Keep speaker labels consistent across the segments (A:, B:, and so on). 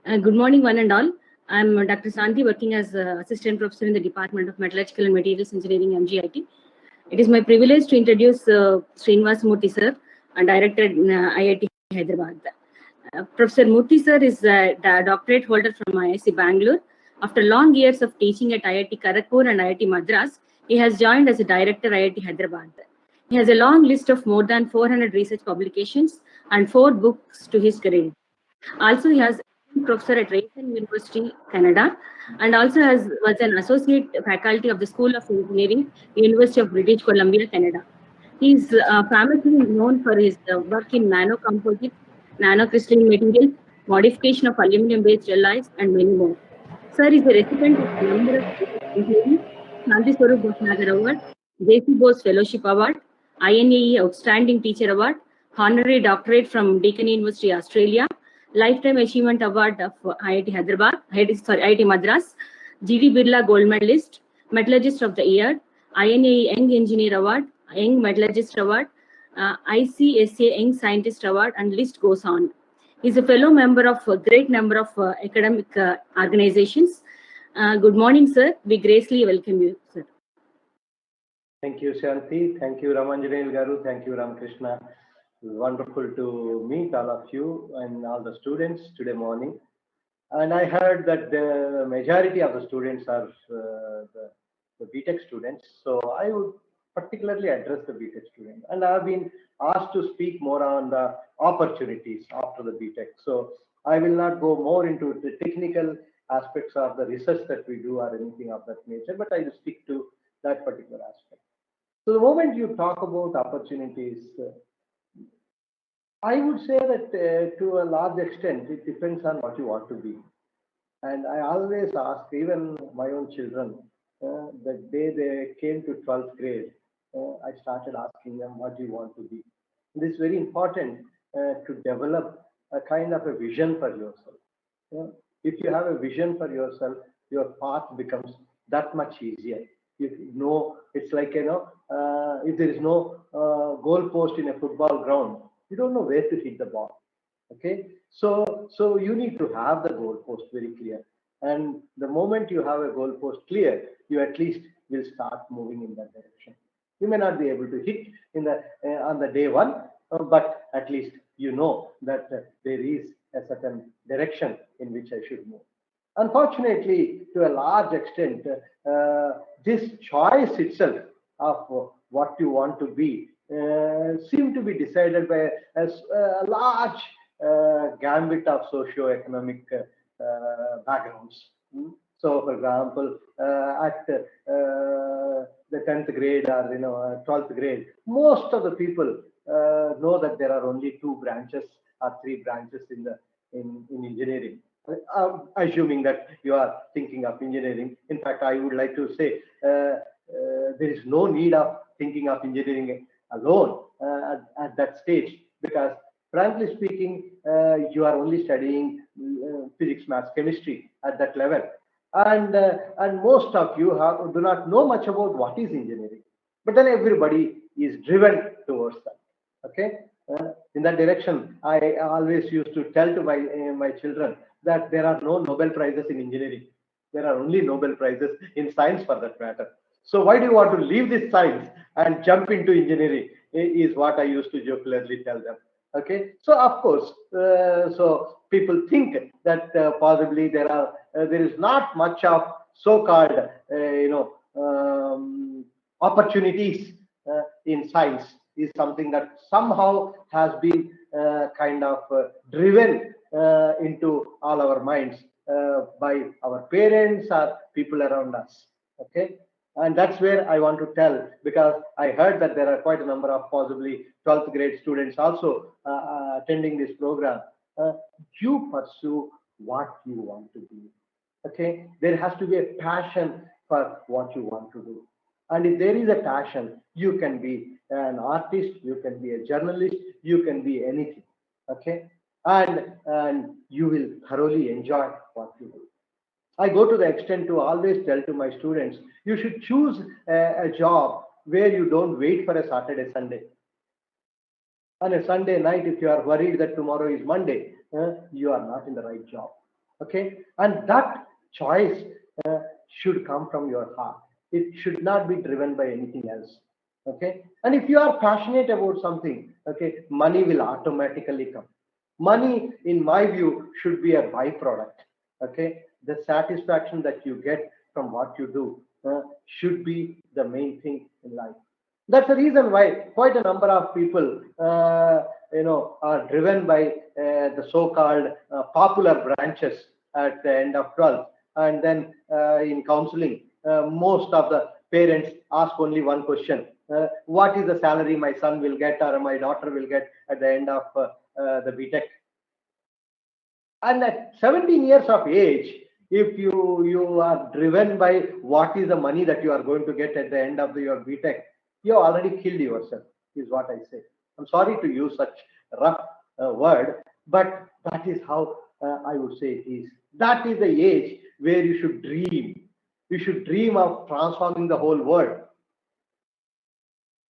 A: Good morning, one and all. I'm Dr. Santi, working as Assistant Professor in the Department of Metallurgical and Materials Engineering, MGIT. It is my privilege to introduce Srinivas Murty sir, and Director in IIT Hyderabad. Professor Murty sir is a doctorate holder from IIT Bangalore. After long years of teaching at IIT Kharagpur and IIT Madras, he has joined as a Director IIT Hyderabad. He has a long list of more than 400 research publications and 4 books to his credit. Also, he has professor at Ryerson University, Canada, and also was an associate faculty of the School of Engineering, University of British Columbia, Canada. He is famously known for his work in nanocomposites, nanocrystalline materials, modification of aluminum-based alloys, and many more. Sir is a recipient of a number of awards, including Shanti Swarup Bhatnagar Award, J.C. Bose Fellowship Award, INAE Outstanding Teacher Award, Honorary Doctorate from Deakin University, Australia, Lifetime Achievement Award of IIT Hyderabad, IIT Madras, GD Birla Gold Medalist, Metallurgist of the Year, INAE Young Engineer Award, Young Metallurgist Award, ICSA Young Scientist Award, and list goes on. He's a fellow member of a great number of academic organizations. Good morning, sir. We graciously welcome you, sir.
B: Thank you, Shanti. Thank you, Ramanjanil Garu. Thank you, Ramakrishna. It's wonderful to meet all of you and all the students today morning. And I heard that the majority of the students are the BTech students. So I would particularly address the BTech students. And I have been asked to speak more on the opportunities after the BTech. So I will not go more into the technical aspects of the research that we do or anything of that nature, but I will stick to that particular aspect. So the moment you talk about opportunities, I would say that to a large extent, it depends on what you want to be. And I always ask, even my own children, the day they came to 12th grade, I started asking them, what do you want to be? It is very important to develop a kind of a vision for yourself. If you have a vision for yourself, your path becomes that much easier. If you know, it's like, if there is no goal post in a football ground, you don't know where to hit the ball. Okay, so you need to have the goal post very clear, and the moment you have a goal post clear, you at least will start moving in that direction. You may not be able to hit in the on the day one, but at least you know that there is a certain direction in which I should move. Unfortunately, to a large extent, this choice itself of what you want to be seem to be decided by a large gambit of socio-economic backgrounds. So, for example, at the 10th grade or 12th grade, most of the people know that there are only 2 branches or 3 branches in engineering. Assuming that you are thinking of engineering. In fact, I would like to say there is no need of thinking of engineering alone at that stage, because frankly speaking, you are only studying physics, maths, chemistry at that level, and most of you do not know much about what is engineering. But then everybody is driven towards that. Okay, in that direction, I always used to tell to my children that there are no Nobel Prizes in engineering. There are only Nobel Prizes in science, for that matter. So why do you want to leave this science and jump into engineering? Is what I used to jocularly tell them. Okay, so of course, so people think that possibly there is not much of so-called opportunities in science, is something that somehow has been kind of driven into all our minds by our parents or people around us. Okay, and that's where I want to tell, because I heard that there are quite a number of possibly 12th grade students also attending this program. You pursue what you want to do. Okay, there has to be a passion for what you want to do. And if there is a passion, you can be an artist, you can be a journalist, you can be anything. Okay, and you will thoroughly enjoy what you do. I go to the extent to always tell to my students, you should choose a job where you don't wait for a Saturday, Sunday. On a Sunday night, if you are worried that tomorrow is Monday, you are not in the right job. Okay, and that choice should come from your heart. It should not be driven by anything else. Okay, and if you are passionate about something, okay, money will automatically come. Money, in my view, should be a byproduct. Okay, the satisfaction that you get from what you do should be the main thing in life. That's the reason why quite a number of people, are driven by the so-called popular branches at the end of 12th. And then in counseling, most of the parents ask only one question: what is the salary my son will get or my daughter will get at the end of the BTech? And at 17 years of age, if you are driven by what is the money that you are going to get at the end of your BTech, you have already killed yourself, is what I say. I'm sorry to use such rough word, but that is how I would say it is. That is the age where you should dream. You should dream of transforming the whole world.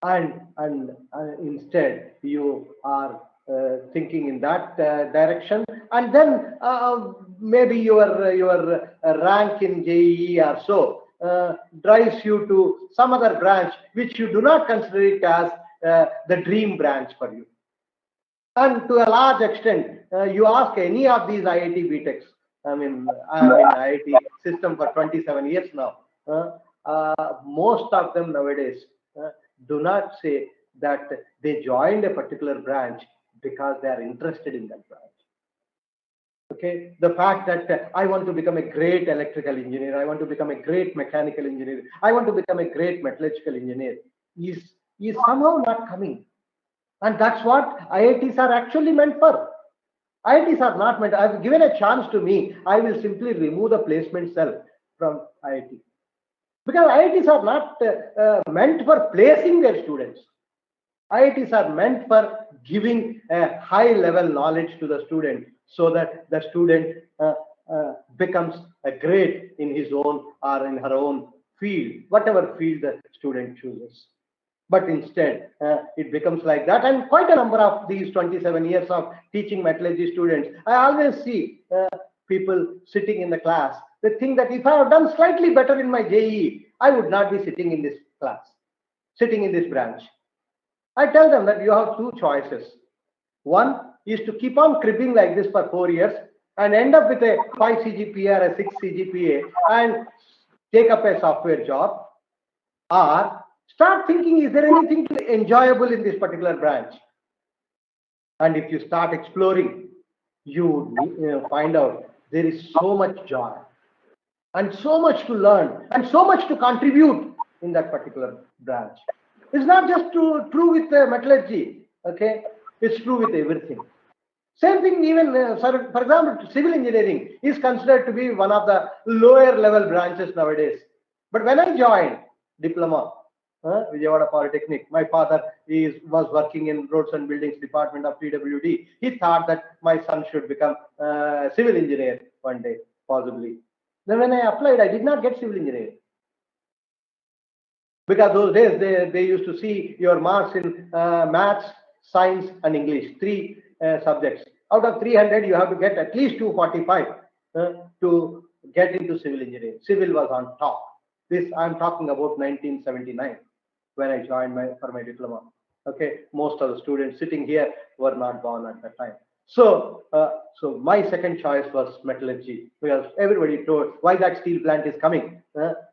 B: And instead you are thinking in that direction, and then maybe your rank in JEE or so drives you to some other branch which you do not consider it as the dream branch for you. And to a large extent, you ask any of these IIT BTechs. I mean, I'm in IIT system for 27 years now. Most of them nowadays do not say that they joined a particular branch because they are interested in that branch. Okay, the fact that I want to become a great electrical engineer, I want to become a great mechanical engineer, I want to become a great metallurgical engineer is somehow not coming. And that's what IITs are actually meant for. IITs are not meant. I've given a chance to me. I will simply remove the placement cell from IIT, because IITs are not meant for placing their students. IITs are meant for giving a high level knowledge to the student, so that the student becomes a great in his own or in her own field, whatever field the student chooses. But instead, it becomes like that. And quite a number of these 27 years of teaching metallurgy students, I always see people sitting in the class. They think that if I have done slightly better in my JEE, I would not be sitting in this class, sitting in this branch. I tell them that you have two choices. One is to keep on cribbing like this for 4 years and end up with a 5 CGPA or a 6 CGPA and take up a software job, or start thinking, is there anything enjoyable in this particular branch? And if you start exploring, you find out there is so much joy and so much to learn and so much to contribute in that particular branch. It's not just true with metallurgy, okay? It's true with everything. Same thing, even, for example, civil engineering is considered to be one of the lower level branches nowadays. But when I joined diploma, Vijayawada Polytechnic, my father was working in roads and buildings department of PWD. He thought that my son should become civil engineer one day, possibly. Then when I applied, I did not get civil engineering, because those days they used to see your marks in maths, science, and English, three subjects. Out of 300, you have to get at least 245 to get into civil engineering. Civil was on top. This I'm talking about 1979 when I joined for my diploma. Okay, most of the students sitting here were not born at that time. So, so my second choice was metallurgy, because everybody told why that steel plant is coming.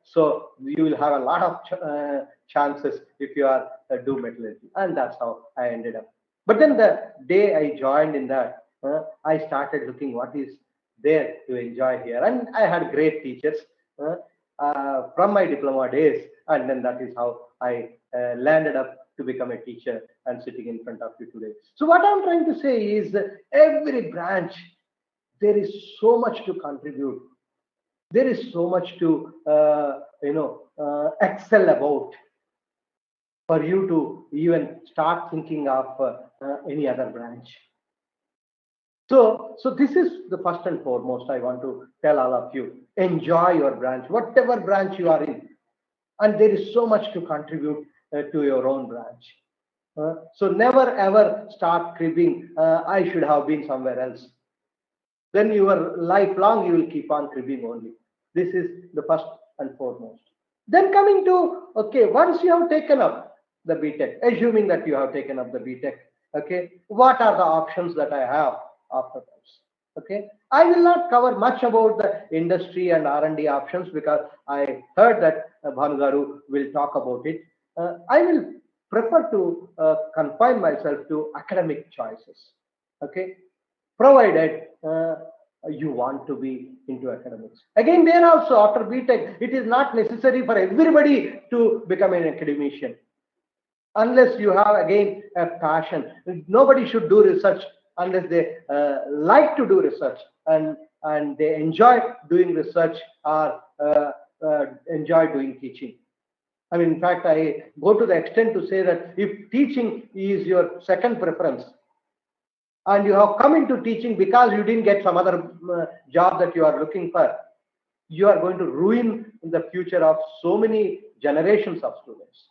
B: So you will have a lot of chances if you are do metallurgy, and that's how I ended up. But then the day I joined in that, I started looking what is there to enjoy here, and I had great teachers from my diploma days, and then that is how I landed up to become a teacher and sitting in front of you today. So what I'm trying to say is every branch, there is so much to contribute. There is so much to excel about for you to even start thinking of any other branch. So this is the first and foremost I want to tell all of you. Enjoy your branch, whatever branch you are in. And there is so much to contribute to your own branch. So never ever start cribbing, I should have been somewhere else. then your lifelong you will keep on cribbing only. This is the first and foremost. Then coming to, okay, once you have taken up the BTech, assuming that you have taken up the BTech, okay, what are the options that I have afterwards? Okay, I will not cover much about the industry and R&D options because I heard that Bhanugaru will talk about it. I will prefer to confine myself to academic choices. Okay, provided you want to be into academics. Again, there also after BTech, it is not necessary for everybody to become an academician. Unless you have again a passion. Nobody should do research unless they like to do research and they enjoy doing research or enjoy doing teaching. I mean, in fact, I go to the extent to say that if teaching is your second preference, and you have come into teaching because you didn't get some other job that you are looking for, you are going to ruin the future of so many generations of students.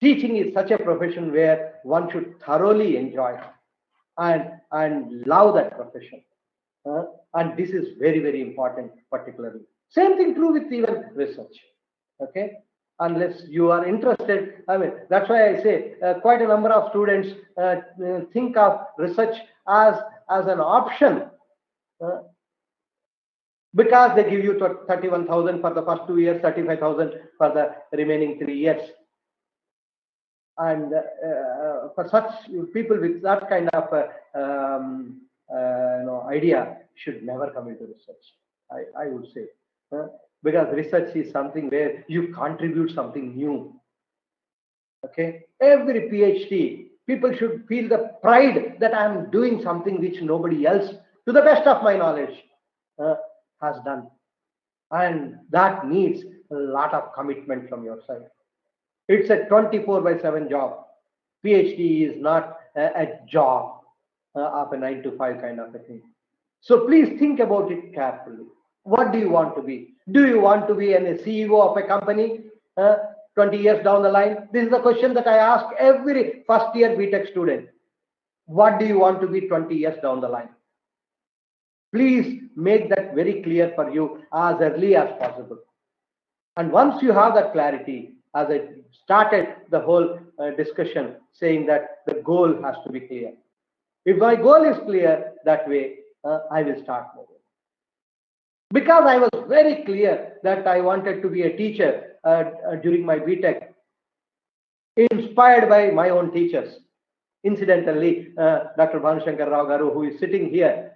B: Teaching is such a profession where one should thoroughly enjoy and love that profession. And this is very, very important, particularly. Same thing true with even research. Okay, unless you are interested, I mean, that's why I say quite a number of students think of research as an option because they give you 31,000 for the first 2 years, 35,000 for the remaining 3 years. And for such people with that kind of idea should never come into research, I would say. Because research is something where you contribute something new. Okay, every PhD, people should feel the pride that I am doing something which nobody else, to the best of my knowledge, has done. And that needs a lot of commitment from your side. It's a 24/7 job. PhD is not a job of a 9 to 5 kind of a thing. So please think about it carefully. What do you want to be? Do you want to be a CEO of a company 20 years down the line? This is the question that I ask every first year BTech student. What do you want to be 20 years down the line? Please make that very clear for you as early as possible. And once you have that clarity, as I started the whole discussion saying that the goal has to be clear. If my goal is clear, that way I will start moving. Because I was very clear that I wanted to be a teacher during my BTech, inspired by my own teachers. Incidentally, Dr. Bhanushankar Rao Garu, who is sitting here,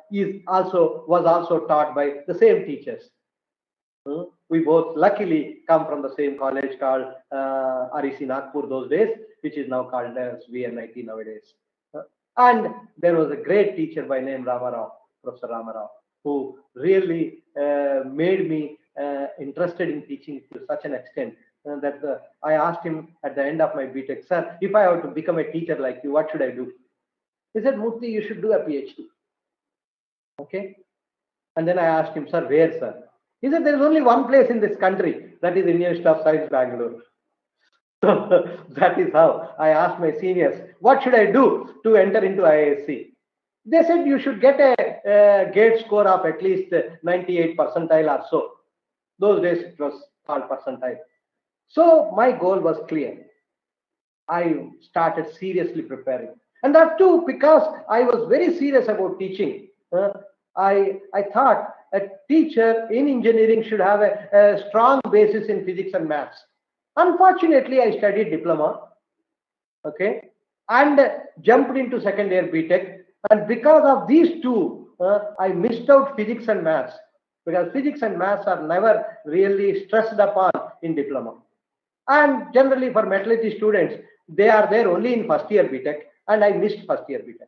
B: was also taught by the same teachers. We both luckily come from the same college called REC Nagpur those days, which is now called as VNIT nowadays. And there was a great teacher by name Ramarao, Professor Ramarao, who really made me interested in teaching to such an extent that I asked him at the end of my BTech, sir, if I have to become a teacher like you, what should I do? He said, Murty, you should do a PhD. Okay. And then I asked him, sir, where, sir? He said, there is only one place in this country, that is Indian Institute of Science, Bangalore. That is how I asked my seniors, what should I do to enter into IISc? They said you should get a GATE score of at least 98 percentile or so. Those days it was called percentile. So my goal was clear. I started seriously preparing. And that too, because I was very serious about teaching. I thought a teacher in engineering should have a strong basis in physics and maths. Unfortunately, I studied diploma, okay, and jumped into second year BTech. And because of these two, I missed out physics and maths, because physics and maths are never really stressed upon in diploma. And generally for metallurgy students, they are there only in first year BTech, and I missed first year BTech.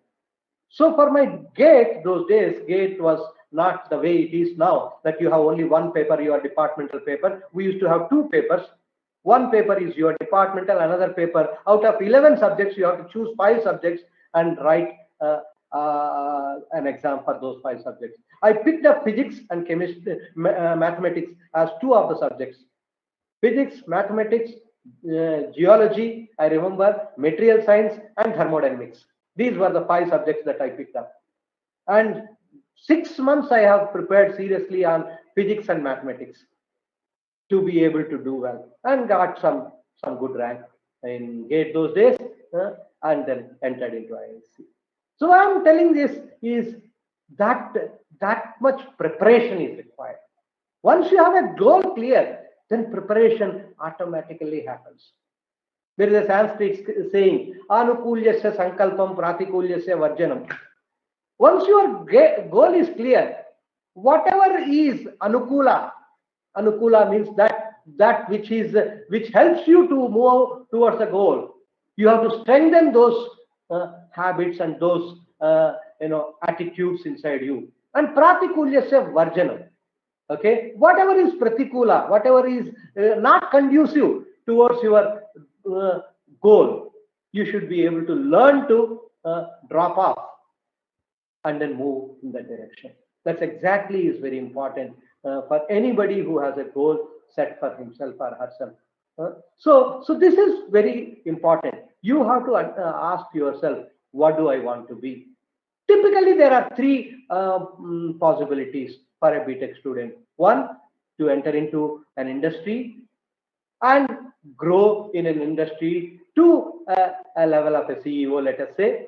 B: So for my GATE, those days, GATE was not the way it is now, that you have only one paper, your departmental paper. We used to have two papers. One paper is your departmental, another paper. Out of 11 subjects, you have to choose 5 subjects and write an exam for those 5 subjects. I picked up physics and chemistry, mathematics as 2 of the subjects. Physics, mathematics, geology, I remember, material science and thermodynamics. These were the 5 subjects that I picked up. And 6 months I have prepared seriously on physics and mathematics to be able to do well, and got some good rank in GATE those days, and then entered into IIT. So what I'm telling this is that that much preparation is required. Once you have a goal clear, then preparation automatically happens. There is a Sanskrit saying, Anukulyasya sankalpam pratikulyasya varjanam. Once your goal is clear, whatever is anukula means that which helps you to move towards the goal. You have to strengthen those habits and those attitudes inside you. And pratikulyasya varjanam. Okay, whatever is pratikula, whatever is not conducive towards your goal, you should be able to learn to drop off and then move in that direction. That's exactly is very important for anybody who has a goal set for himself or herself. So this is very important. You have to ask yourself, what do I want to be? Typically, there are three possibilities for a BTech student. One, to enter into an industry and grow in an industry to a level of a CEO, let us say.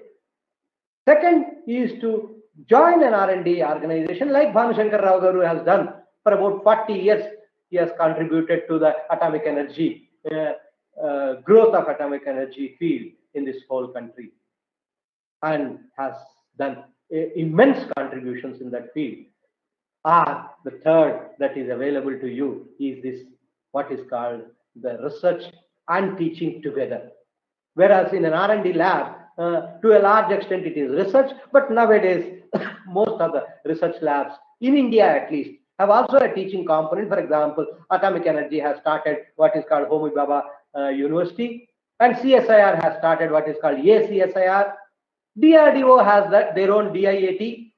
B: Second is to join an R&D organization like Bhanushankar Rao Garu has done for about 40 years. He has contributed to the atomic energy, growth of atomic energy field in this whole country, and has done immense contributions in that field. The third that is available to you is this, what is called the research and teaching together. Whereas in an R&D lab, to a large extent it is research, but nowadays most of the research labs in India at least have also a teaching component. For example, Atomic Energy has started what is called Homi Bhabha University, and CSIR has started what is called ACSIR. DRDO has their own DIAT,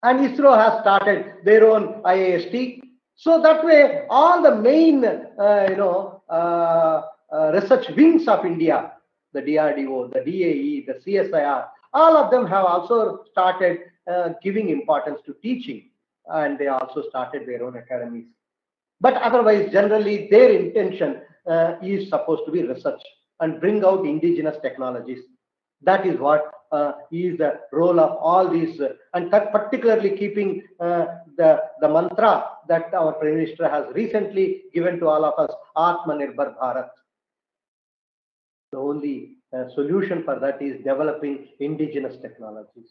B: and ISRO has started their own IAST. So that way, all the main research wings of India, the DRDO, the DAE, the CSIR, all of them have also started giving importance to teaching, and they also started their own academies. But otherwise, generally, their intention is supposed to be research and bring out indigenous technologies. That is what is the role of all these, and particularly keeping the mantra that our Prime Minister has recently given to all of us, Atmanirbhar Bharat. The only solution for that is developing indigenous technologies.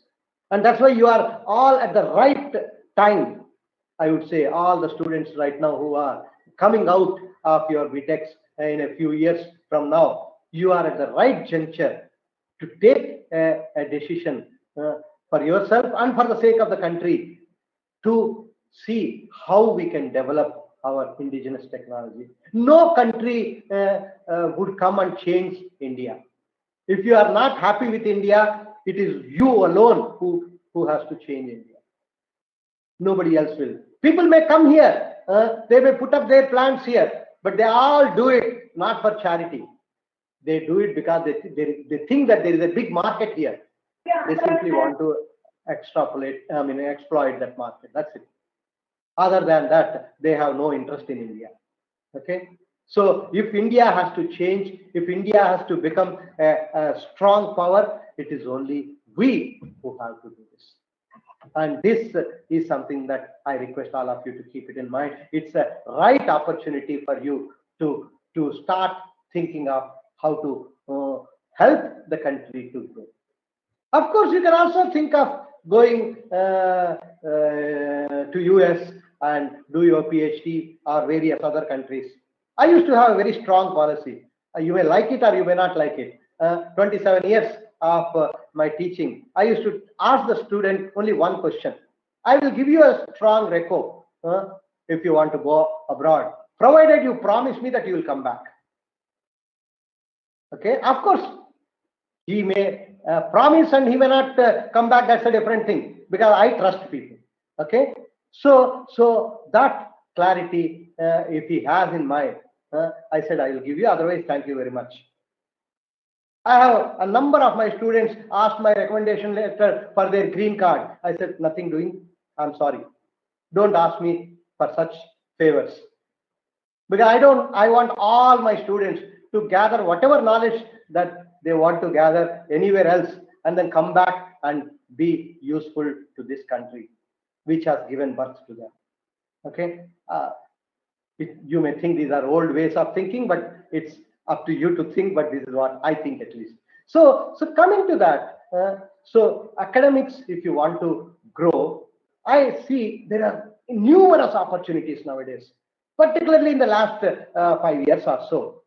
B: And that's why you are all at the right time. I would say all the students right now who are coming out of your BTechs in a few years from now, you are at the right juncture to take a decision for yourself and for the sake of the country to see how we can develop our indigenous technology. No country would come and change India. If you are not happy with India, it is you alone who has to change India. Nobody else will. People may come here, they may put up their plants here, but they all do it not for charity. They do it because they think that there is a big market here. They simply want to exploit that market. That's it. Other than that, they have no interest in India. Okay. So if India has to change, if India has to become a strong power, it is only we who have to do this. And this is something that I request all of you to keep it in mind. It's a right opportunity for you to start thinking of how to help the country to grow. Of course, you can also think of going to US and do your PhD or various other countries. I used to have a very strong policy. You may like it or you may not like it. 27 years of my teaching, I used to ask the student only one question. I will give you a strong reco if you want to go abroad, provided you promise me that you will come back. Okay, of course, he may promise and he may not come back. That's a different thing, because I trust people. Okay, so that clarity, if he has in mind, I said I will give you. Otherwise, thank you very much. I have a number of my students asked my recommendation letter for their green card. I said, nothing doing. I'm sorry. Don't ask me for such favors. Because I want all my students to gather whatever knowledge that they want to gather anywhere else and then come back and be useful to this country, which has given birth to them. Okay. You may think these are old ways of thinking, but it's up to you to think, but this is what I think at least. So coming to that, so academics, if you want to grow, I see there are numerous opportunities nowadays, particularly in the last 5 years or so.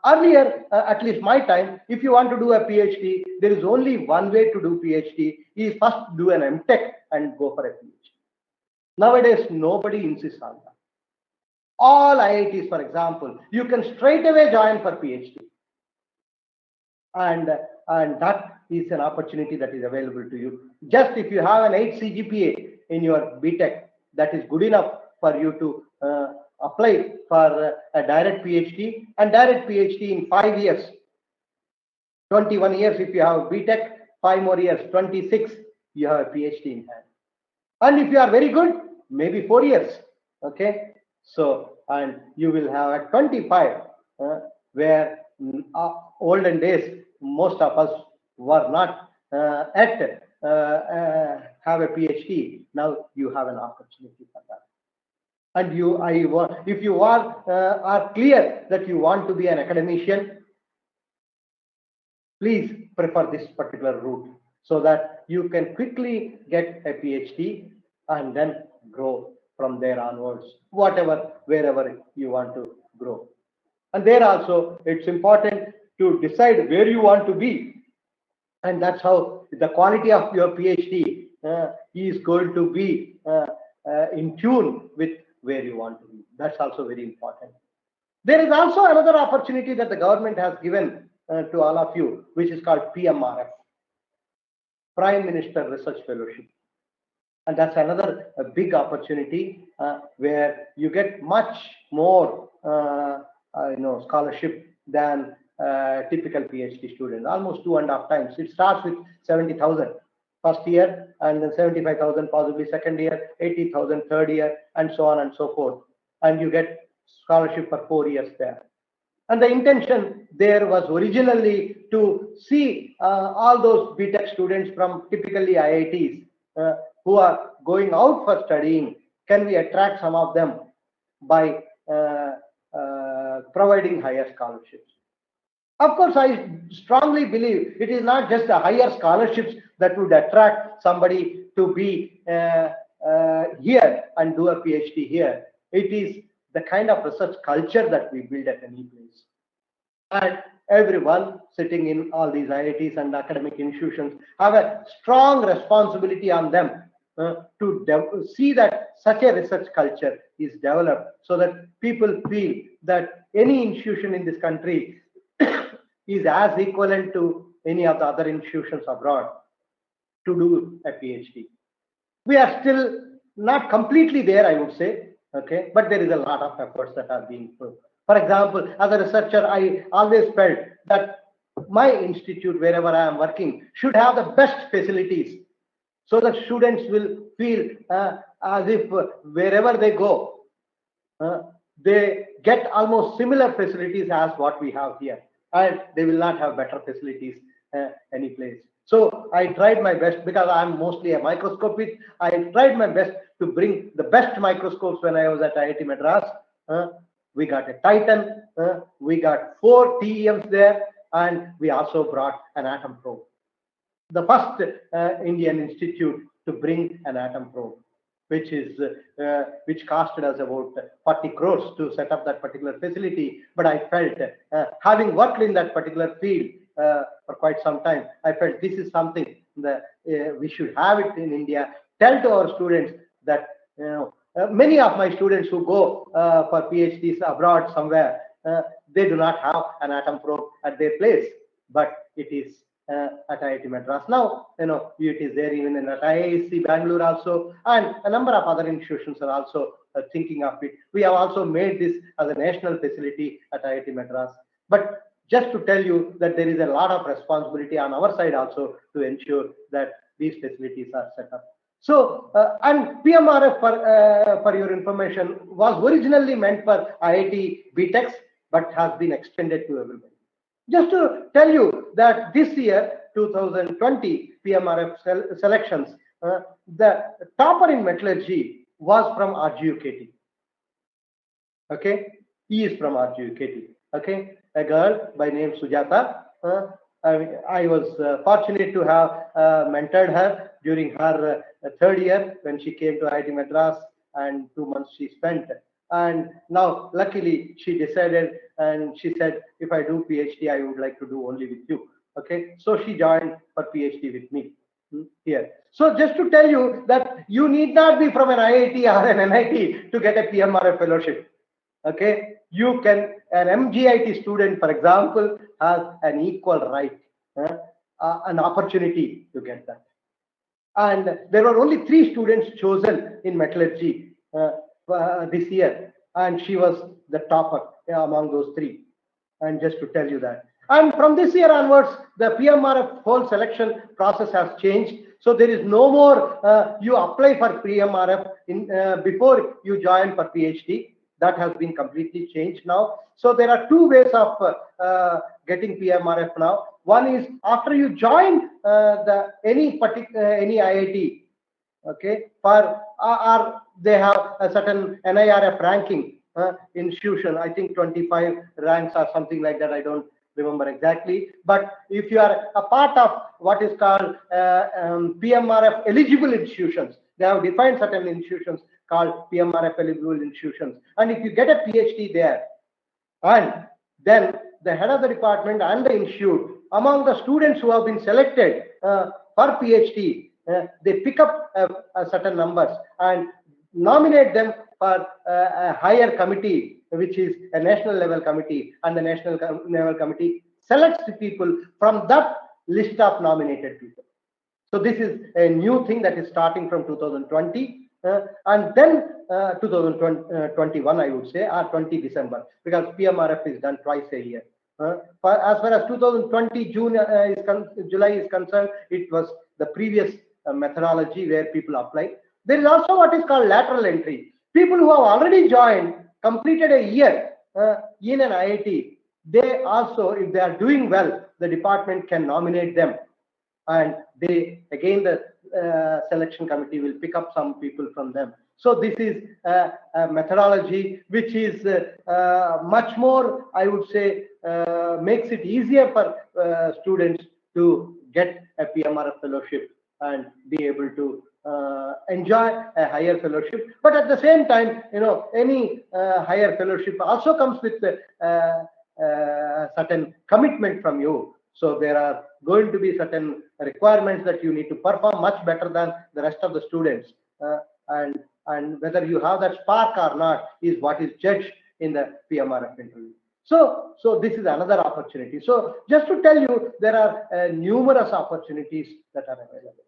B: Earlier, at least my time, if you want to do a PhD, there is only one way to do PhD, is first do an MTech and go for a PhD. Nowadays, nobody insists on that. All IITs, for example, you can straight away join for PhD. And that is an opportunity that is available to you. Just if you have an 8 CGPA in your BTech, that is good enough for you to apply for a direct PhD, and direct PhD in 5 years. 21 years if you have BTech, 5 more years, 26, you have a PhD in hand. And if you are very good, maybe 4 years. Okay. So, and you will have at 25, where olden days, most of us were not have a PhD. Now you have an opportunity for that. And if you are clear that you want to be an academician, please prefer this particular route so that you can quickly get a PhD and then grow from there onwards, wherever you want to grow. And there also, it's important to decide where you want to be. And that's how the quality of your PhD is going to be in tune with where you want to be. That's also very important. There is also another opportunity that the government has given to all of you, which is called PMRF, Prime Minister Research Fellowship. And that's another big opportunity where you get much more scholarship than typical PhD student, almost 2.5 times. It starts with 70,000 first year, and then 75,000 possibly second year, 80,000 third year, and so on and so forth. And you get scholarship for 4 years there. And the intention there was originally to see all those BTech students from typically IITs who are going out for studying, can we attract some of them by providing higher scholarships? Of course, I strongly believe it is not just the higher scholarships that would attract somebody to be here and do a PhD here. It is the kind of research culture that we build at any place. And everyone sitting in all these IITs and academic institutions have a strong responsibility on them to see that such a research culture is developed so that people feel that any institution in this country is as equivalent to any of the other institutions abroad to do a PhD. We are still not completely there, I would say, okay, but there is a lot of efforts that are being put. For example, as a researcher, I always felt that my institute, wherever I am working, should have the best facilities so that students will feel as if wherever they go, they get almost similar facilities as what we have here, and they will not have better facilities any place. So I tried my best, because I'm mostly a microscopist. I tried my best to bring the best microscopes when I was at IIT Madras. We got a Titan, we got 4 TEMs there, and we also brought an atom probe. The first Indian institute to bring an atom probe, which costed us about 40 crores to set up that particular facility. But I felt, having worked in that particular field for quite some time, I felt this is something that we should have it in India. Tell to our students that many of my students who go for PhDs abroad somewhere, they do not have an atom probe at their place, but it is at IIT Madras. Now, it is there even at IISc Bangalore also, and a number of other institutions are also thinking of it. We have also made this as a national facility at IIT Madras. But just to tell you that there is a lot of responsibility on our side also to ensure that these facilities are set up. So, and PMRF, for your information, was originally meant for IIT BTechs, but has been extended to everybody. Just to tell you that this year, 2020 PMRF selections, the topper in metallurgy was from RGUKT. Okay, he is from RGUKT. Okay, a girl by name Sujata. I was fortunate to have mentored her during her third year when she came to IIT Madras, and 2 months she spent. And now, luckily, she decided and she said, if I do PhD, I would like to do only with you. Okay, so she joined for PhD with me here. So just to tell you that you need not be from an IIT or an NIT to get a PMRF fellowship. Okay, you can, an MGIT student, for example, has an equal right, an opportunity to get that. And there were only 3 students chosen in metallurgy this year, and she was the topper among those 3. And just to tell you that. And from this year onwards, the PMRF whole selection process has changed. So there is no more you apply for PMRF before you join for PhD. That has been completely changed now. So there are 2 ways of getting PMRF now. One is after you join any IIT, okay, for or they have a certain NIRF ranking institution. I think 25 ranks or something like that. I don't remember exactly. But if you are a part of what is called PMRF eligible institutions, they have defined certain institutions called PMRF eligible institutions. And if you get a PhD there, and then the head of the department and the institute, among the students who have been selected for PhD, they pick up a certain numbers and nominate them for a higher committee, which is a national level committee, and the national level committee selects the people from that list of nominated people. So this is a new thing that is starting from 2020. And then 2021, I would say, or 20 December, because PMRF is done twice a year. As far as 2020 July is concerned, it was the previous methodology where people apply. There is also what is called lateral entry. People who have already joined, completed a year in an IIT, they also, if they are doing well, the department can nominate them. And they, again, the selection committee will pick up some people from them. So this is a methodology which is much more, I would say, makes it easier for students to get a PMRF fellowship and be able to enjoy a higher fellowship. But at the same time, you know, any higher fellowship also comes with certain commitment from you. So there are going to be certain requirements that you need to perform much better than the rest of the students. And whether you have that spark or not is what is judged in the PMRF interview. So this is another opportunity. So just to tell you, there are numerous opportunities that are available.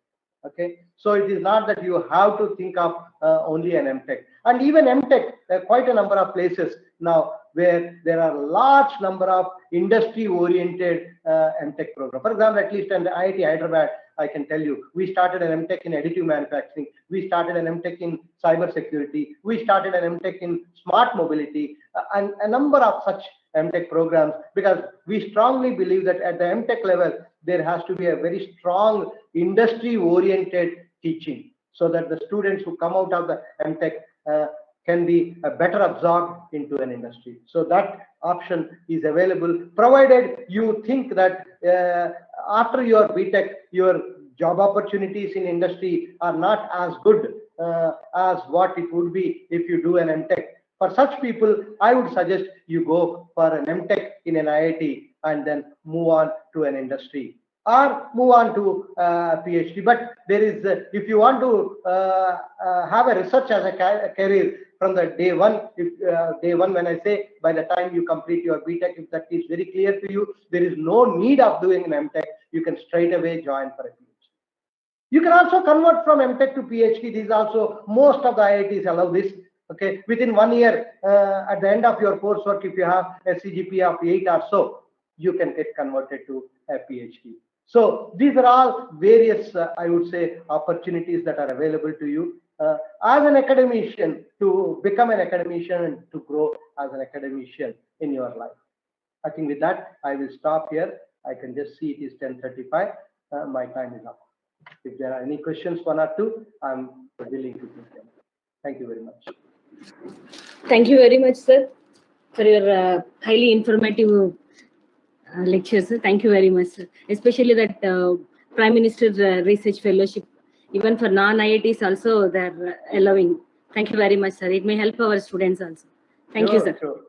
B: Okay, so it is not that you have to think of only an MTech. And even MTech, there are quite a number of places now where there are large number of industry-oriented MTech programs. For example, at least in the IIT Hyderabad, I can tell you, we started an MTech in additive manufacturing. We started an MTech in cyber security. We started an MTech in smart mobility, and a number of such MTech programs, because we strongly believe that at the MTech level, there has to be a very strong industry-oriented teaching, so that the students who come out of the MTech can be better absorbed into an industry. So that option is available, provided you think that after your BTech, your job opportunities in industry are not as good as what it would be if you do an MTech. For such people, I would suggest you go for an MTech in an IIT and then move on to an industry, or move on to PhD. But there is, if you want to have a research as a career from the day one, day one, when I say by the time you complete your BTech, if that is very clear to you, there is no need of doing an MTech. You can straight away join for a PhD. You can also convert from MTech to PhD. This is also, most of the IITs allow this. Okay, within 1 year, at the end of your coursework, if you have a CGPA of 8 or so, you can get converted to a PhD. So these are all various, I would say, opportunities that are available to you as an academician, to become an academician and to grow as an academician in your life. I think with that, I will stop here. I can just see it is 10:35. My time is up. If there are any questions, one or two, I'm willing to take them. Thank you very much.
A: Thank you very much, sir, for your highly informative lecture, sir. Thank you very much, sir. Especially that Prime Minister's Research Fellowship, even for non-IITs also, they're allowing. Thank you very much, sir. It may help our students also. Thank you, sir.
B: Sure.